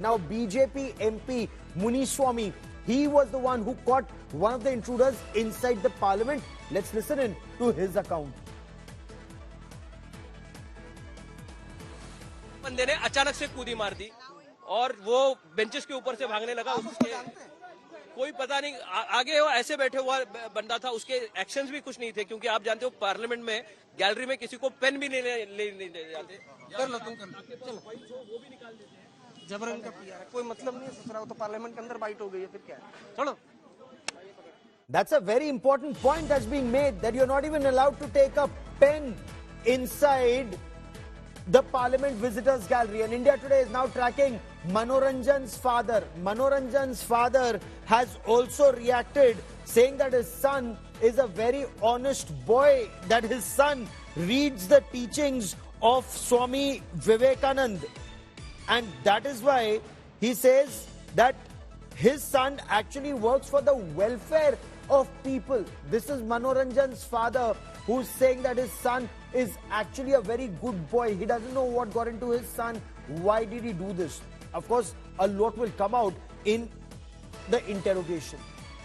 Now BJP MP Muniswamy, he was the one who caught one of the intruders inside the parliament. Let's listen in to his account. बंदे ने अचानक से कूदी मार दी और वो बेंचेस के ऊपर से भागने लगा। उसके कोई पता नहीं आगे वो ऐसे बैठे हुआ बंदा था, उसके एक्शंस भी कुछ नहीं थे, क्योंकि आप जानते हो पार्लियामेंट में गैलरी में किसी को पेन भी नहीं ले जाते। कर लो तुम, चलो वो भी निकाल देते हैं। जबरन का पीआर कोई मतलब नहीं है, ससुरा तो पार्लियामेंट के अंदर बाइट हो गई है, फिर क्या है, छोड़ो। That's a very important point that's being made, that you're not even allowed to take a pen inside the Parliament Visitors Gallery. And India Today is now tracking Manoranjan's father. Manoranjan's father has also reacted, saying that his son is a very honest boy, that his son reads the teachings of Swami Vivekanand. And that is why he says that his son actually works for the welfare of people. This is Manoranjan's father who's saying that his son is actually a very good boy. He doesn't know what got into his son. Why did he do this? Of course, a lot will come out in the interrogation.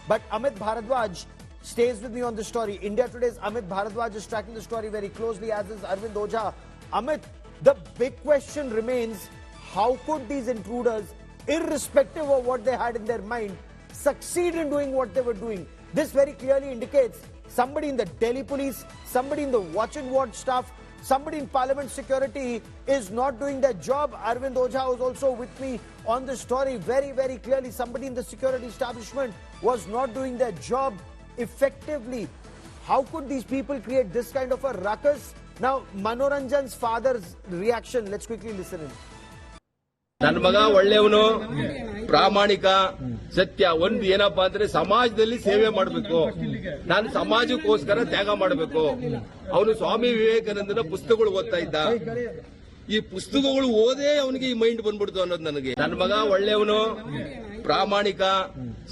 But Amit Bharadwaj stays with me on the story. India Today's Amit Bharadwaj is tracking the story very closely, as is Arvind Ojha. Amit, the big question remains, how could these intruders, irrespective of what they had in their mind, succeed in doing what they were doing? This very clearly indicates somebody in the Delhi police, somebody in the watch and ward staff, somebody in Parliament security is not doing their job. Arvind Ojha was also with me on the story. Very, very clearly, somebody in the security establishment was not doing their job effectively. How could these people create this kind of a ruckus? Now, Manoranjan's father's reaction, let's quickly listen in. ನನ್ನ ಮಗ ಒಳ್ಳೆಯವನು, ಪ್ರಾಮಾಣಿಕ, ಸತ್ಯ. ಒಂದು ಏನಪ್ಪಾ ಅಂದ್ರೆ ಸಮಾಜದಲ್ಲಿ ಸೇವೆ ಮಾಡಬೇಕು, ನಾನು ಸಮಾಜಕ್ಕೋಸ್ಕರ ತ್ಯಾಗ ಮಾಡಬೇಕು. ಅವನು ಸ್ವಾಮಿ ವಿವೇಕಾನಂದನ ಪುಸ್ತಕಗಳು ಓದ್ತಾ ಇದ್ದ. ಈ ಪುಸ್ತಕಗಳು ಓದೇ ಅವನಿಗೆ ಈ ಮೈಂಡ್ ಬಂದ್ಬಿಡ್ತು ಅನ್ನೋದು ನನಗೆ. ನನ್ನ ಮಗ ಒಳ್ಳೆಯವನು, ಪ್ರಾಮಾಣಿಕ,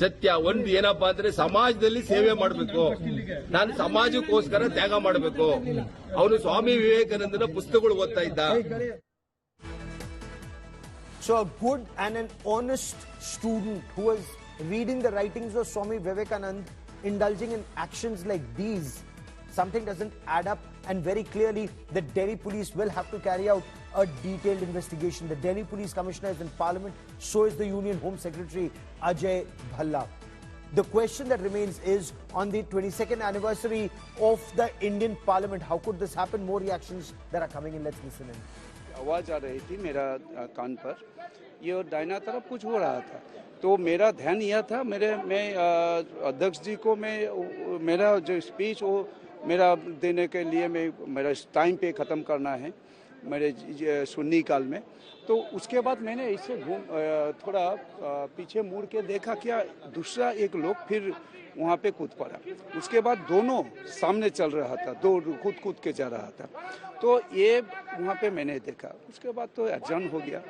ಸತ್ಯ. ಒಂದು ಏನಪ್ಪಾ ಅಂದ್ರೆ ಸಮಾಜದಲ್ಲಿ ಸೇವೆ ಮಾಡಬೇಕು, ನಾನು ಸಮಾಜಕ್ಕೋಸ್ಕರ ತ್ಯಾಗ ಮಾಡಬೇಕು. ಅವನು ಸ್ವಾಮಿ ವಿವೇಕಾನಂದನ ಪುಸ್ತಕಗಳು ಓದ್ತಾ ಇದ್ದ. So a good and an honest student who was reading the writings of Swami Vivekanand, indulging in actions like these, something doesn't add up, and very clearly the Delhi police will have to carry out a detailed investigation. The Delhi police commissioner is in Parliament, so is the Union Home Secretary Ajay Bhalla. The question that remains is, on the 22nd anniversary of the Indian Parliament, how could this happen? More reactions that are coming in. Let's listen in. आवाज़ आ रही थी मेरा कान पर, ये दाहिना तरफ कुछ हो रहा था, तो मेरा ध्यान यह था, मैं अध्यक्ष जी को मेरा जो स्पीच वो मेरा देने के लिए मेरा टाइम पे ख़त्म करना है मेरे शून्य काल में। तो उसके बाद मैंने इससे थोड़ा पीछे मुड़ के देखा, क्या दूसरा एक लोग फिर वहाँ पे कूद पड़ा। उसके बाद दोनों सामने चल रहा था, दो कूद के जा रहा था, तो ये वहाँ पे मैंने देखा। उसके बाद तो अजान हो गया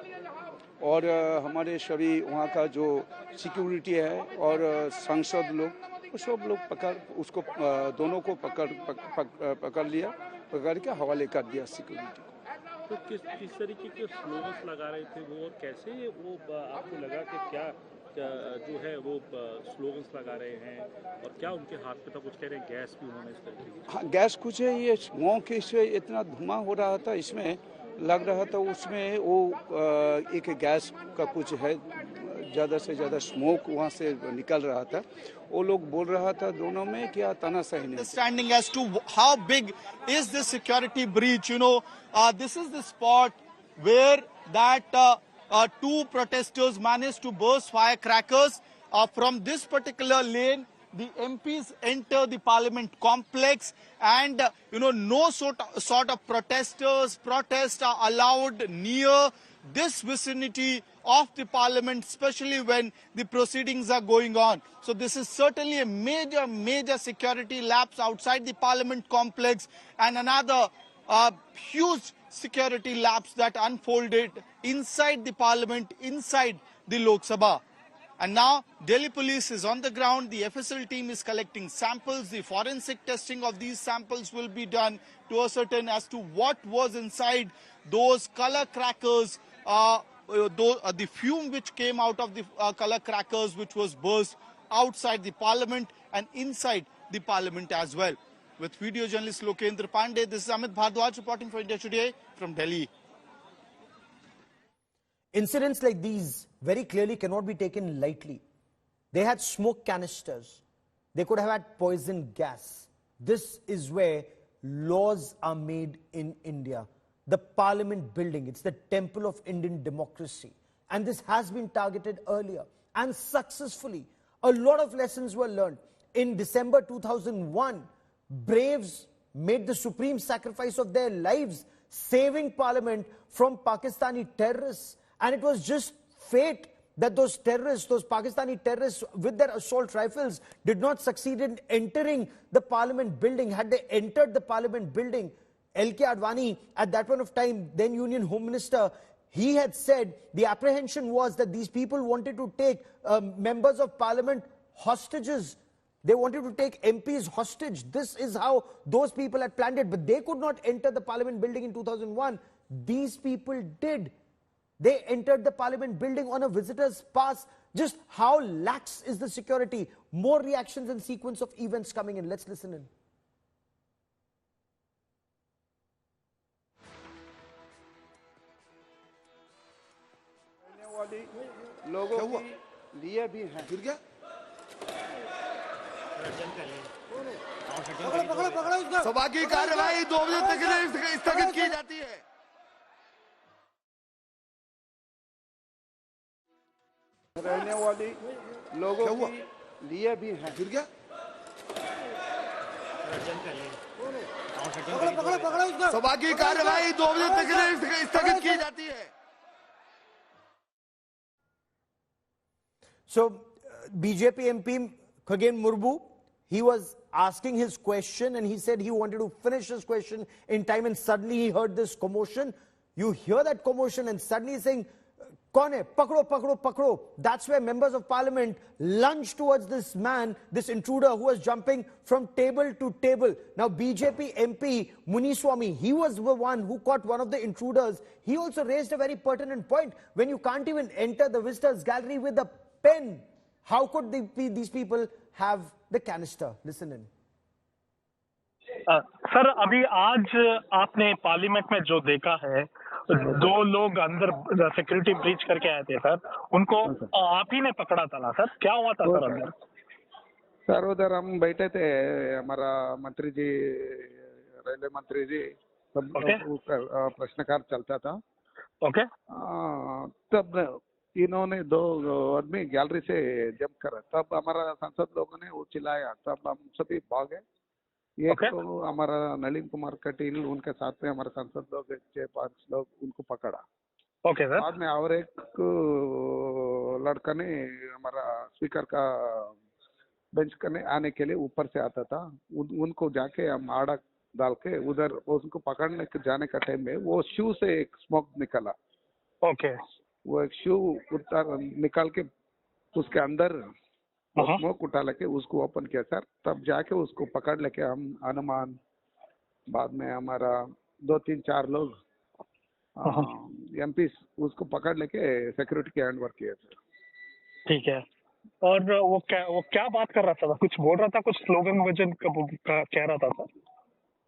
और हमारे सभी वहाँ का जो सिक्योरिटी है और सांसद लोग, वो सब लोग उसको दोनों को पकड़ लिया, पकड़ के हवाले कर दिया सिक्योरिटी को। तो किस तरीके के स्लोगन्स लगा रहे थे वो, और कैसे वो आपको लगा कि क्या जो है वो स्लोगन्स लगा रहे हैं, और क्या उनके हाथ में था? कुछ कह रहे हैं गैस भी उन्होंने इस तरीके की। हाँ, गैस कुछ है, ये स्मोक से इतना धुआं हो रहा था, इसमें लग रहा था उसमें वो एक गैस का कुछ है, ज़्यादा से ज़्यादा स्मोक वहाँ से निकल रहा था। वो लोग बोल रहा था दोनों में क्या तानाशाही नहीं। Understanding as to how big is this security breach, this is the spot where that two protesters managed to burst firecrackers from this particular lane. The MPs enter the Parliament complex, and no sort of protests are allowed near this vicinity of the Parliament, especially when the proceedings are going on. So this is certainly a major security lapse outside the Parliament complex, and another huge security lapse that unfolded inside the Parliament, inside the Lok Sabha. And now Delhi police is on the ground. The FSL team is collecting samples. The forensic testing of these samples will be done to ascertain as to what was inside those color crackers the fume which came out of the color crackers which was burst outside the parliament and inside the parliament as well. With video journalist Lokendra Pandey, this is Amit Bhardwaj reporting for India Today from Delhi. Incidents like these very clearly cannot be taken lightly. They had smoke canisters. They could have had poison gas. This is where laws are made in India. The parliament building, it's the temple of Indian democracy. And this has been targeted earlier and successfully. A lot of lessons were learned. In December 2001, braves made the supreme sacrifice of their lives, saving parliament from Pakistani terrorists. And it was just fate that those terrorists, those Pakistani terrorists with their assault rifles did not succeed in entering the parliament building. Had they entered the parliament building, L.K. Advani, at that point of time, then Union Home Minister, he had said the apprehension was that these people wanted to take members of parliament hostages. They wanted to take MPs hostage. This is how those people had planned it. But they could not enter the parliament building in 2001. These people did. They entered the parliament building on a visitor's pass. Just how lax is the security? More reactions and sequence of events coming in. Let's listen in. लोगों के लिए भी है। सभा की कार्यवाही 2 बजे तक के लिए स्थगित की जाती है। रहने वाले लोगों के लिए भी है। सभा की कार्यवाही 2 बजे तक के लिए स्थगित की जाती है। So, BJP MP Khagen Murmu, he was asking his question and he said he wanted to finish his question in time, and suddenly he heard this commotion. You hear that commotion and suddenly he's saying, "Kaun hai? Pakdo, pakdo, pakdo." That's where members of parliament lunged towards this man, this intruder who was jumping from table to table. Now, BJP MP Muniswamy, he was the one who caught one of the intruders. He also raised a very pertinent point. When you can't even enter the visitors gallery with a pen, how could these people have the canister? Listen in. Sir, अभी आज आपने parliament में जो देखा है, 2 लोग अंदर security breach करके आए थे सर, उनको आप ही ने पकड़ा था ना सर? क्या हुआ था सर अंदर? सर उधर हम बैठे थे, हमारा मंत्री जी, रेलवे मंत्री जी, सब प्रश्नकाल चलता था। ओके। तब इन्होंने 2 आदमी गैलरी से जंप करा, तब हमारा सांसद लोगों ने वो चिल्लाया, तब हम सभी भागे। एक तो हमारा नलिन कुमार कटील, उनके साथ में हमारे सांसद लोग 6-5 लोग, उनको पकड़ा। Okay sir. बाद में और एक लड़का ने हमारा स्पीकर का बेंच करने आने के लिए ऊपर से आता था, उनको जाके हम आड़ा डाल के उधर उनको पकड़ने के जाने का टाइम में वो शू से एक स्मोक निकला। ओके। वो एक शू उतार निकाल के उसके अंदर स्मोक उठा लेके उसको ओपन किया सर, तब जाके उसको पकड़ लेके हम अनुमान, बाद में हमारा 2-3-4 लोग एमपी उसको पकड़ लेके सिक्योरिटी के हैंड ओवर किया सर। ठीक है। और वो क्या बात कर रहा था? कुछ बोल रहा था, कुछ स्लोगन वजन कह रहा था सर?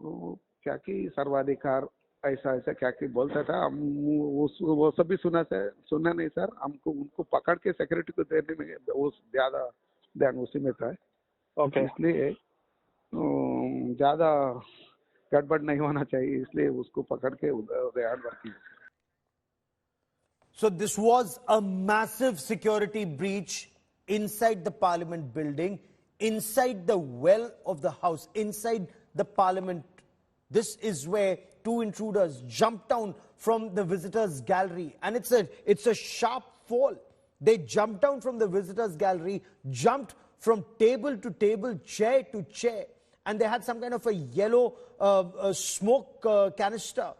वो क्या कि सर्वाधिकार ऐसा ऐसा क्या कि बोलता था, हम वो सभी सुना नहीं सर। हमको उनको पकड़ के सिक्योरिटी को देने में वो ज्यादा ध्यान उसी में था। ओके। इसलिए ज्यादा गड़बड़ नहीं होना चाहिए, इसलिए उसको पकड़ के हैंड ओवर किया। So this was a massive security breach inside the parliament building, inside the well of the house, inside the parliament. This is where 2 intruders jumped down from the visitors gallery, and it's a sharp fall. They jumped down from the visitors gallery, jumped from table to table, chair to chair, and they had some kind of a yellow smoke canister.